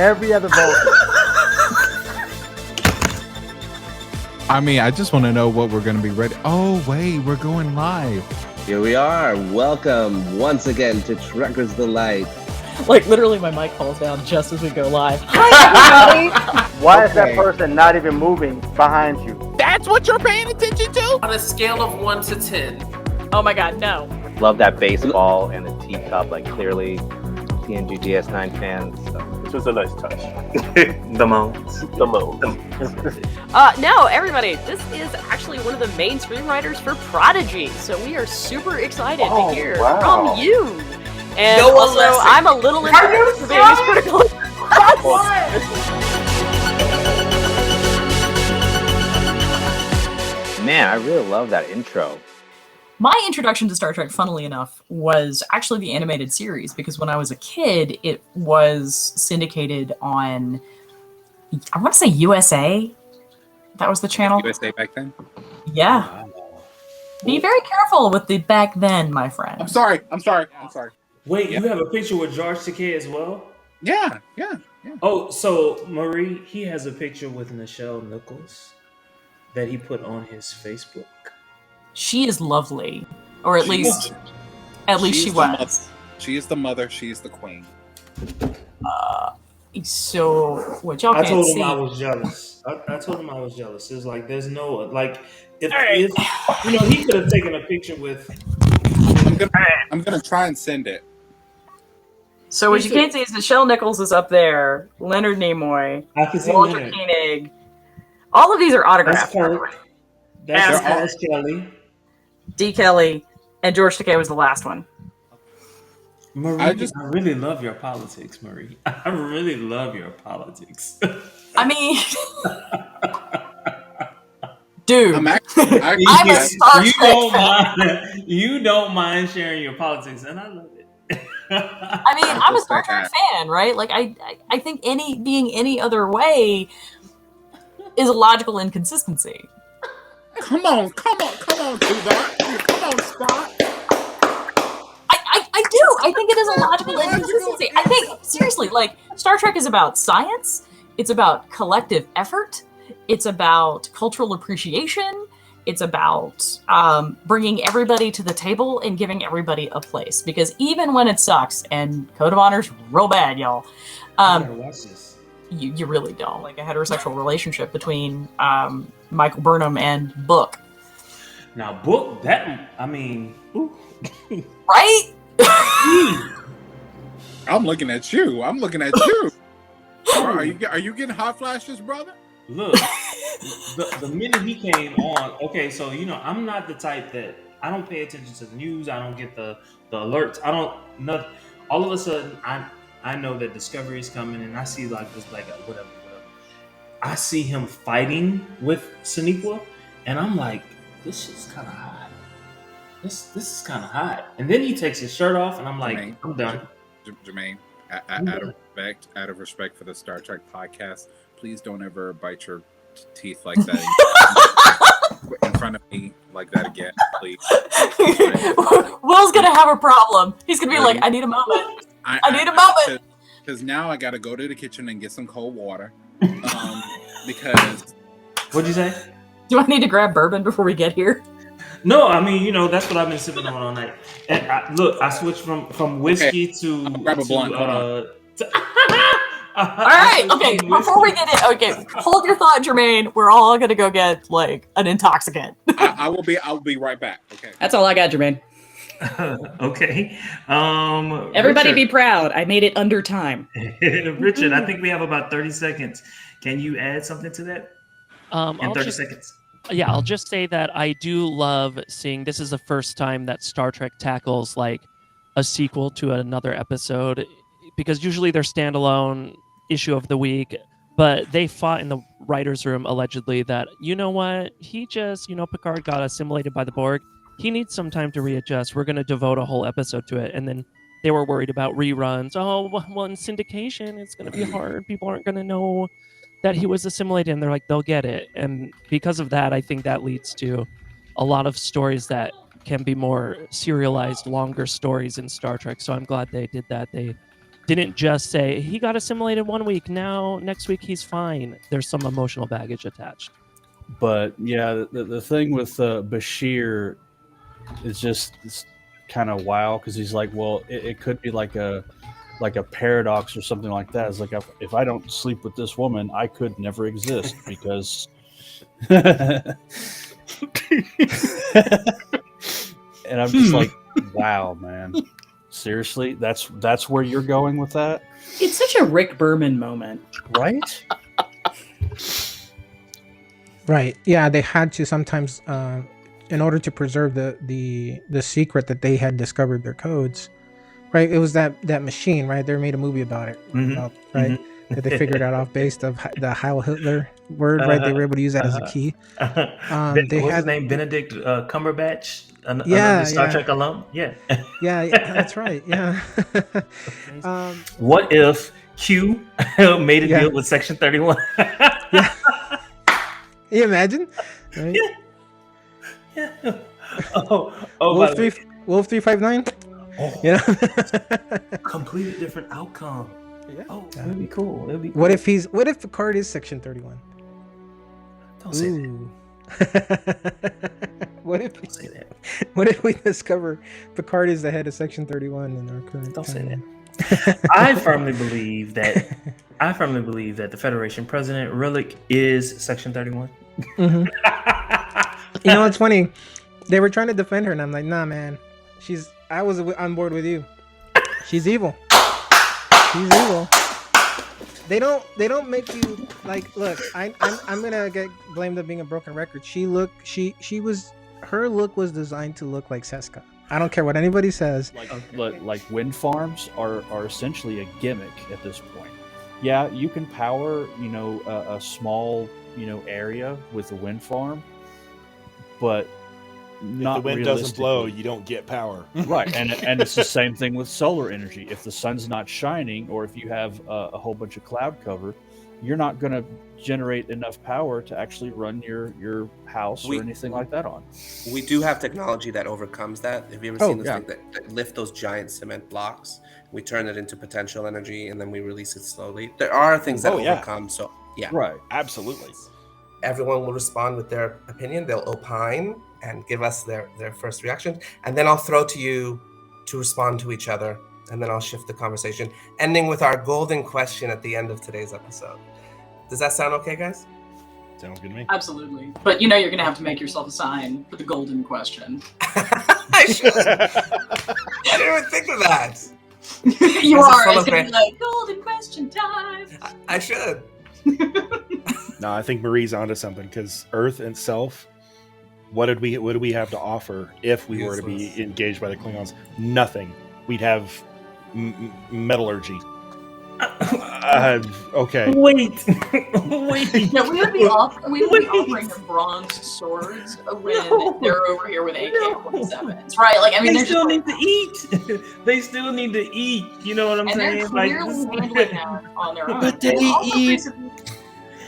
every other Vulcan. I mean, I just want to know what we're going to be ready. Oh, wait, we're going live. Here we are. Welcome once again to Trekkers Delight. Like, literally, my mic falls down just as we go live. Hi, everybody! Why is that person not even moving behind you? That's what you're paying attention to? On a scale of 1 to 10. Oh my god, no. Love that baseball and the teacup, like clearly TNG DS9 fans. So. This was a nice touch. The moans. No, everybody, this is actually one of the main screenwriters for Prodigy, so we are super excited to hear from you. And No one also, listens. I'm a little embarrassed for being as critical. Man, I really love that intro. My introduction to Star Trek, funnily enough, was actually the animated series, because when I was a kid, it was syndicated on, I want to say USA. That was the channel. USA back then? Yeah. Be very careful with the back then, my friend. I'm sorry. Wait, you have a picture with George Takei as well? Yeah. Oh, so Marie, he has a picture with Nichelle Nichols that he put on his Facebook. She is lovely, or at least she was. She is the mother. She is the queen. So what y'all can't see? I told him I was jealous. I told him I was jealous. It's like there's no like if you know he could have taken a picture with. I'm gonna try and send it. So what you can't see is Nichelle Nichols is up there, Leonard Nimoy, I can see Walter Leonard. Koenig. All of these are autographed. That's Alice Kelly. D. Kelly, and George Takei was the last one. Marie, I really love your politics, Marie. I really love your politics. I mean, dude, I'm a Star Trek fan. You don't mind sharing your politics, and I love it. I mean, I'm a Star Trek fan, right? Like, I think being any other way is a logical inconsistency. Come on, Tuba. Come on, Spot. I do. I think it is a logical inconsistency. I think, seriously, like, Star Trek is about science. It's about collective effort. It's about cultural appreciation. It's about bringing everybody to the table and giving everybody a place. Because even when it sucks, and Code of Honor's real bad, y'all. I gotta watch this. You really don't. Like a heterosexual relationship between Michael Burnham and Book. Now, Book, that, I mean... Right? I'm looking at you. Are you getting hot flashes, brother? Look, the minute he came on, okay, so, you know, I'm not the type that, I don't pay attention to the news, I don't get the alerts, all of a sudden, I know that Discovery is coming, and I see like this, like whatever. I see him fighting with Sonequa, and I'm like, this is kind of hot. This is kind of hot. And then he takes his shirt off, and I'm like, Jermaine, I'm done. Jermaine, out of respect for the Star Trek podcast, please don't ever bite your teeth like that in front of me like that again, please. Will's gonna have a problem. He's gonna be like, I need a moment. I need a moment. Because now I got to go to the kitchen and get some cold water. Because... What'd you say? Do I need to grab bourbon before we get here? No, I mean, you know, that's what I've been sipping on all night. And I switched from whiskey to... grab a blunt, hold on. All right, okay, before we get in, okay, hold your thought, Jermaine. We're all going to go get, like, an intoxicant. I'll be right back, okay? That's all I got, Jermaine. Okay. Everybody Richard. Be proud. I made it under time. Richard, I think we have about 30 seconds. Can you add something to that? In 30 seconds. Yeah, I'll just say that I do love seeing this is the first time that Star Trek tackles like a sequel to another episode, because usually they're standalone issue of the week, but they fought in the writer's room allegedly that, you know what, he just, Picard got assimilated by the Borg. He needs some time to readjust. We're going to devote a whole episode to it. And then they were worried about reruns. Oh, well, in syndication, it's going to be hard. People aren't going to know that he was assimilated. And they're like, they'll get it. And because of that, I think that leads to a lot of stories that can be more serialized, longer stories in Star Trek. So I'm glad they did that. They didn't just say he got assimilated 1 week, now next week he's fine. There's some emotional baggage attached. But yeah, the thing with Bashir is just kind of wild because he's like, well, it could be like a paradox or something like that. It's like if I don't sleep with this woman, I could never exist because. And I'm just like, wow, man. Seriously, that's where you're going with that? It's such a Rick Berman moment, right? Right. Yeah, they had to sometimes, in order to preserve the secret that they had discovered their codes. Right. It was that machine. Right. They made a movie about it. Right. That they figured out off based of the Heil Hitler word. Right. They were able to use that as a key. What's his name? Benedict Cumberbatch. Another Star Trek alum. Yeah. yeah, that's right. Yeah. What if Q made a deal with Section 31? Yeah. Can you imagine? Right? Yeah. Wolf 359. Oh, yeah. Completely different outcome. Yeah. Oh, it'd be cool. It'd be cool. What if Picard is Section 31? Don't say that. What if we discover Picard is the head of Section 31 in our current? Don't say that. I firmly believe that the Federation president Rillick is Section 31. Mm-hmm. You know what's funny? They were trying to defend her, and I'm like, nah, man. I was on board with you. She's evil. She's evil. They don't make you like. Look, I'm gonna get blamed of being a broken record. Her look was designed to look like Seska. I don't care what anybody says. Like wind farms are essentially a gimmick at this point. Yeah, you can power a small area with a wind farm, but if the wind doesn't blow, you don't get power. Right, and it's the same thing with solar energy. If the sun's not shining, or if you have a whole bunch of cloud cover, you're not going to generate enough power to actually run your house or anything like that on. We do have technology that overcomes that. Have you ever seen this thing that lift those giant cement blocks? We turn it into potential energy, and then we release it slowly. There are things that overcome. So yeah, right, absolutely. Everyone will respond with their opinion. They'll opine and give us their first reaction, and then I'll throw to you to respond to each other, and then I'll shift the conversation, ending with our golden question at the end of today's episode. Does that sound okay, guys? Sounds good to me. Absolutely. But you're going to have to make yourself a sign for the golden question. I should. I didn't even think of that. You are. It's going to be like, golden question time. I should. No, I think Marie's onto something, because Earth itself, what do we have to offer if we were to be engaged by the Klingons? Nothing. We'd have metallurgy. Okay. Wait. No, we would be offering them bronze swords when they're over here with AK-47s, right? Like, I mean, they still need to eat. They still need to eat. You know what I'm saying? They're clearly handling that on their own. But they eat.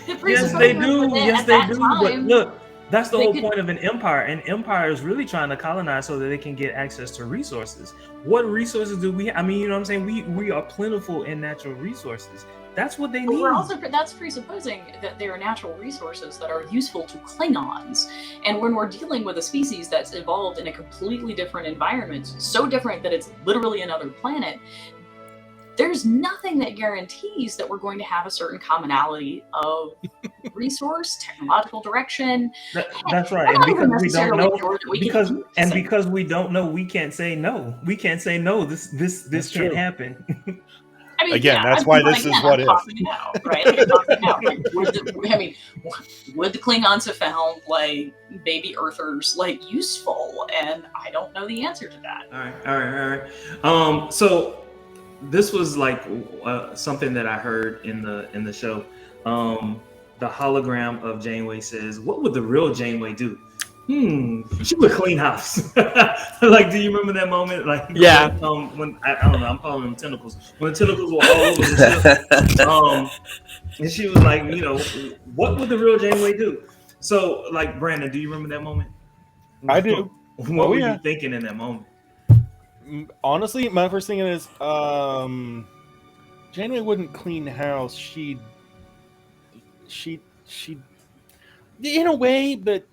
Yes, they do. Yes, they do. But look, that's the whole point of an empire. An empire is really trying to colonize so that they can get access to resources. What resources do we have? I mean, you know what I'm saying? We are plentiful in natural resources. That's what they need. That's presupposing that there are natural resources that are useful to Klingons. And when we're dealing with a species that's evolved in a completely different environment, so different that it's literally another planet, there's nothing that guarantees that we're going to have a certain commonality of resource, technological direction. That's right. And because we don't know, because we don't know, we can't say no. We can't say no. This can't happen. I mean, again, that's why this is what if. Right? Would the Klingons have found like baby Earthers like useful? And I don't know the answer to that. All right. So this was like something that I heard in the show. The hologram of Janeway says, "What would the real Janeway do? She would clean house." Like, do you remember that moment? Like, yeah. When I don't know, I'm calling them tentacles. When the tentacles were all over the ship, and she was like, what would the real Janeway do? So, like, Brandon, do you remember that moment? I do. What were you thinking in that moment? Honestly, my first thing is, Janeway wouldn't clean the house. She'd in a way, but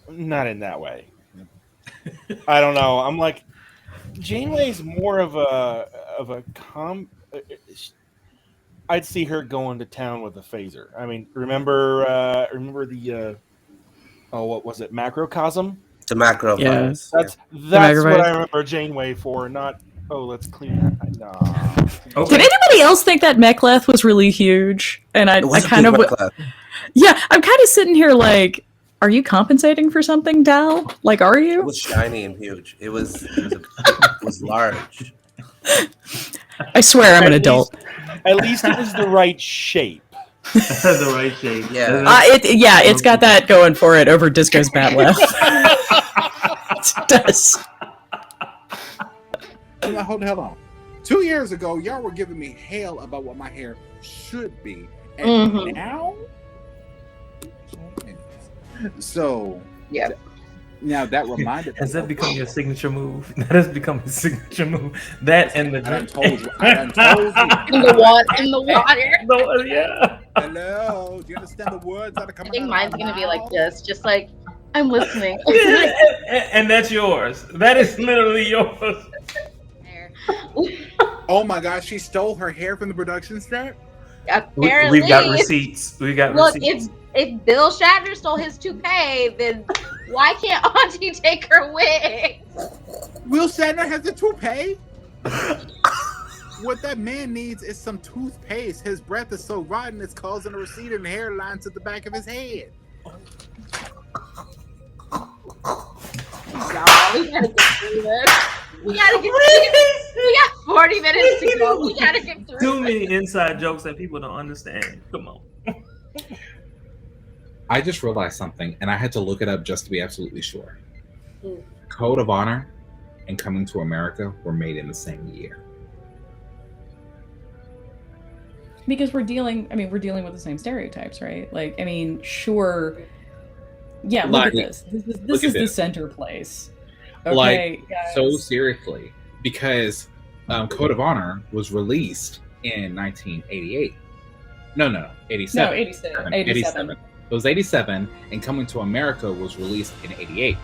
not in that way. I don't know. I'm like, Janeway's more of a I'd see her going to town with a phaser. I mean, remember the what was it, macrocosm? The macro virus. That's what I remember Janeway for. Not let's clean that. Nah. Did anybody else think that Mechleth was really huge? And I kind of yeah, I'm kind of sitting here like, are you compensating for something, Dal? Like, are you? It was shiny and huge. It was large. I swear, I'm an adult. At least it was the right shape. The right shape. Yeah. It's got that going for it over Disco's Bat Left. It does. Hold on. 2 years ago, y'all were giving me hell about what my hair should be, and now. So yeah. Now that reminded has that become your signature move? That has become a signature move. That and the I done told you. In the water. Yeah. Hello. Do you understand the words that are coming? I think mine's gonna be like this, just like I'm listening. And that's yours. That is literally yours. Oh my gosh, she stole her hair from the production set. Apparently, we've got receipts. Look, if Bill Shatner stole his toupee, then why can't Auntie take her wig? Will Shatner has a toupee? What that man needs is some toothpaste. His breath is so rotten it's causing a receding hairline to the back of his head. Y'all, we gotta get through this. We got 40 minutes to go. We gotta get through Too many inside jokes that people don't understand. Come on. I just realized something, and I had to look it up just to be absolutely sure. Code of Honor and Coming to America were made in the same year. Because we're dealing with the same stereotypes, right? Like, I mean, sure. Yeah, look at this. This is the center place. Okay, guys. So seriously, because Code of Honor was released in 1988. No, 87. No, 87. It was 87, and Coming to America was released in 88.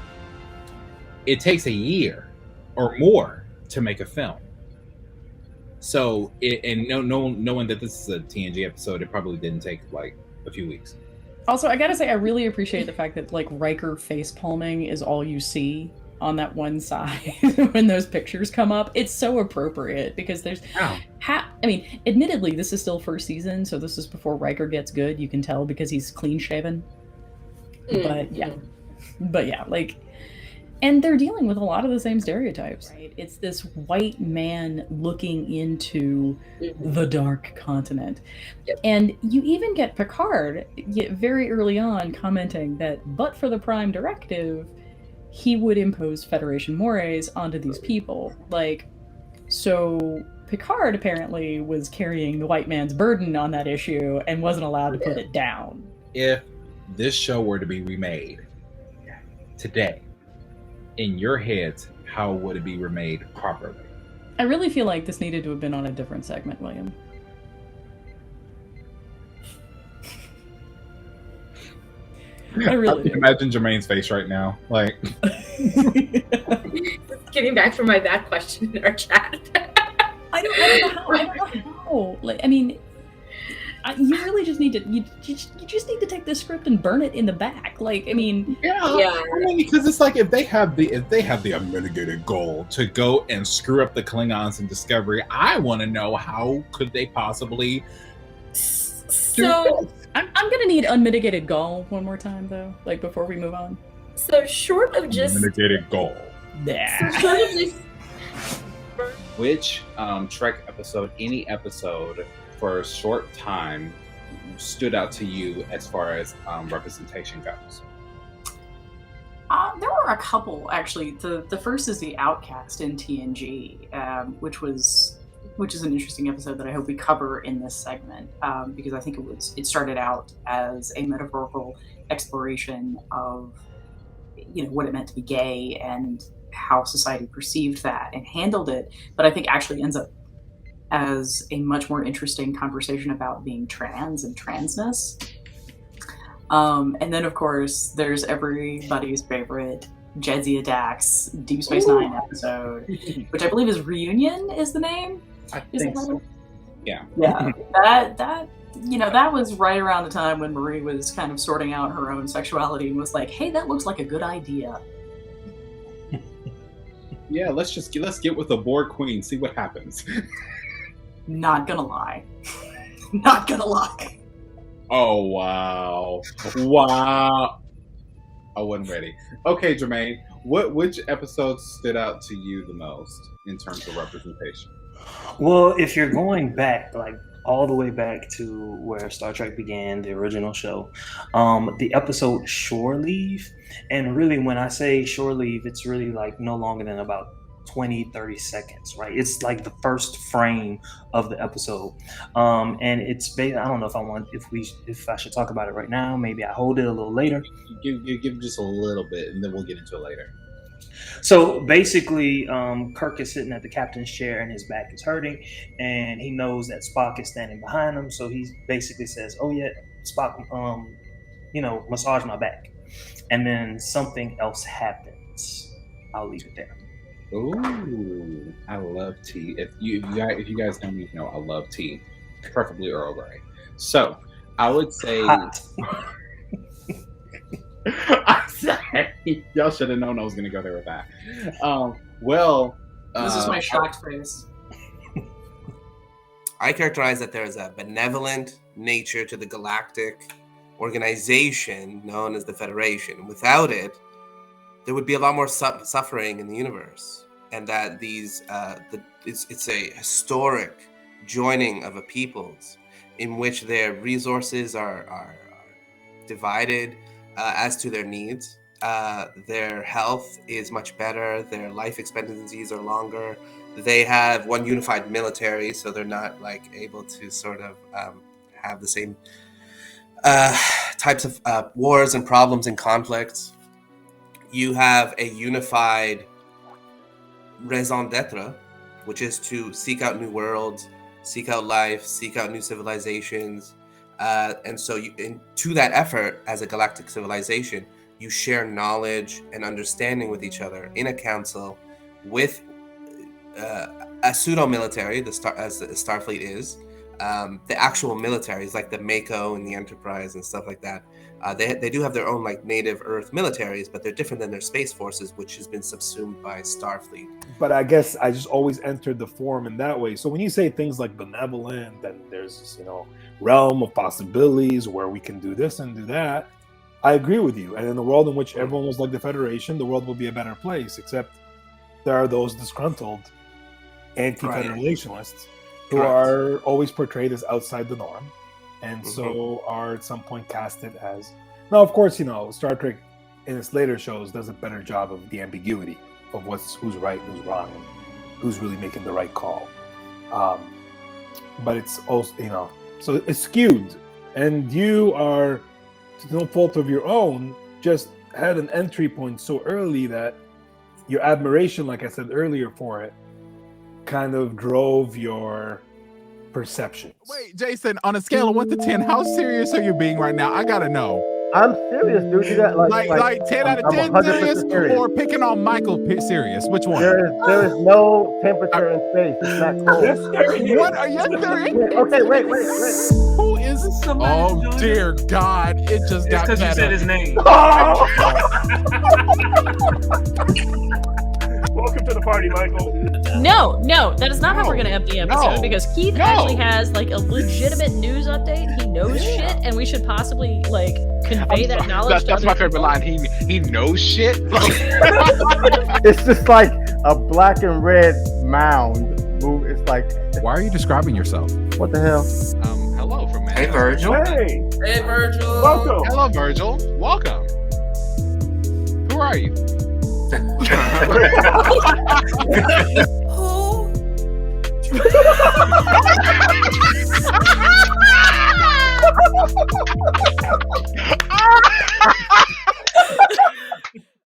It takes a year or more to make a film. So, knowing that this is a TNG episode, it probably didn't take like a few weeks. Also, I gotta say, I really appreciate the fact that like Riker face palming is all you see on that one side when those pictures come up. It's so appropriate because there's admittedly this is still first season, so this is before Riker gets good. You can tell because he's clean shaven. But yeah, like, and they're dealing with a lot of the same stereotypes, right? It's this white man looking into the dark continent. And you even get Picard very early on commenting that but for the Prime Directive, he would impose Federation mores onto these people. Like, so Picard apparently was carrying the white man's burden on that issue and wasn't allowed to put it down. If this show were to be remade today, in your heads, how would it be remade properly? I really feel like this needed to have been on a different segment, William. I really can imagine Jermaine's face right now. Like, getting back from that question in our chat. I don't know how. Like, I mean, you really just need to you just need to take the script and burn it in the back. Like, I mean, I mean, because it's like if they have the unmitigated goal to go and screw up the Klingons in Discovery, I want to know how could they possibly. So I'm gonna need unmitigated gall one more time though, like before we move on. So short of just unmitigated goal. Yeah. So short of just. Which Trek episode, any episode for a short time, stood out to you as far as representation goes? There were a couple actually. The first is the Outcast in TNG, which is an interesting episode that I hope we cover in this segment, because I think it started out as a metaphorical exploration of what it meant to be gay and how society perceived that and handled it, but I think actually ends up as a much more interesting conversation about being trans and transness. And then, of course, there's everybody's favorite Jadzia Dax Deep Space Nine episode, which I believe is Reunion is the name. I think so. Yeah. Yeah. That was right around the time when Marie was kind of sorting out her own sexuality and was like, hey, that looks like a good idea. Yeah, let's get with the Borg Queen, see what happens. Not gonna lie. Not gonna lie. Oh, wow. Wow. I wasn't ready. Okay, Jermaine, which episode stood out to you the most in terms of representation? Well, if you're going back, like all the way back to where Star Trek began, the original show, the episode Shore Leave, and really when I say Shore Leave, it's really like no longer than about 20-30 seconds, right? It's like the first frame of the episode, and it's I don't know if I should talk about it right now. Maybe I hold it a little later. Give just a little bit, and then we'll get into it later. So basically, Kirk is sitting at the captain's chair and his back is hurting, and he knows that Spock is standing behind him. So he basically says, "Oh yeah, Spock, massage my back," and then something else happens. I'll leave it there. Ooh, I love tea. If you guys know me, you know I love tea, preferably Earl Grey. So I would say, y'all should have known I was going to go there with that. This is my shocked face. I characterize that there is a benevolent nature to the galactic organization known as the Federation. Without it, there would be a lot more suffering in the universe, and that it's a historic joining of a peoples in which their resources are divided as to their needs. Their health is much better. Their life expectancies are longer. They have one unified military, so they're not like able to sort of have the same types of wars and problems and conflicts. You have a unified raison d'etre, which is to seek out new worlds, seek out life, seek out new civilizations. And so to that effort, as a galactic civilization, you share knowledge and understanding with each other in a council with a pseudo-military, as the Starfleet is. The actual militaries, like the Mako and the Enterprise and stuff like that, they do have their own like native Earth militaries, but they're different than their space forces, which has been subsumed by Starfleet. But I guess I just always entered the form in that way. So when you say things like benevolent, then there's this, realm of possibilities where we can do this and do that. I agree with you. And in a world in which everyone was like the Federation, the world would be a better place, except there are those disgruntled anti-federalists who are always portrayed as outside the norm, and so are at some point casted as... Now, of course, Star Trek in its later shows does a better job of the ambiguity of who's right, who's wrong, and who's really making the right call. But it's also, so it's skewed, and you are, to no fault of your own, just had an entry point so early that your admiration, like I said earlier, for it kind of drove your perceptions. Wait, Jason, on a scale of 1 to 10, how serious are you being right now? I gotta know. I'm serious, dude. You got like 10 out of 10 serious, or picking on Michael serious? Which one? There is no temperature in space. It's not cold. What are you serious? Okay, wait. Who is somebody? Oh dear God! It just got better. Because you said his name. Welcome to the party, Michael. No, that is not how we're going to end the episode, because Keith actually has like a legitimate news update. He knows shit, and we should possibly like convey that knowledge. That's my favorite line. He knows shit. It's just like a black and red mound. It's like. Why are you describing yourself? What the hell? Hello from Manhal. Hey, Virgil. Hey, Virgil. Welcome. Hello, Virgil. Welcome. Who are you?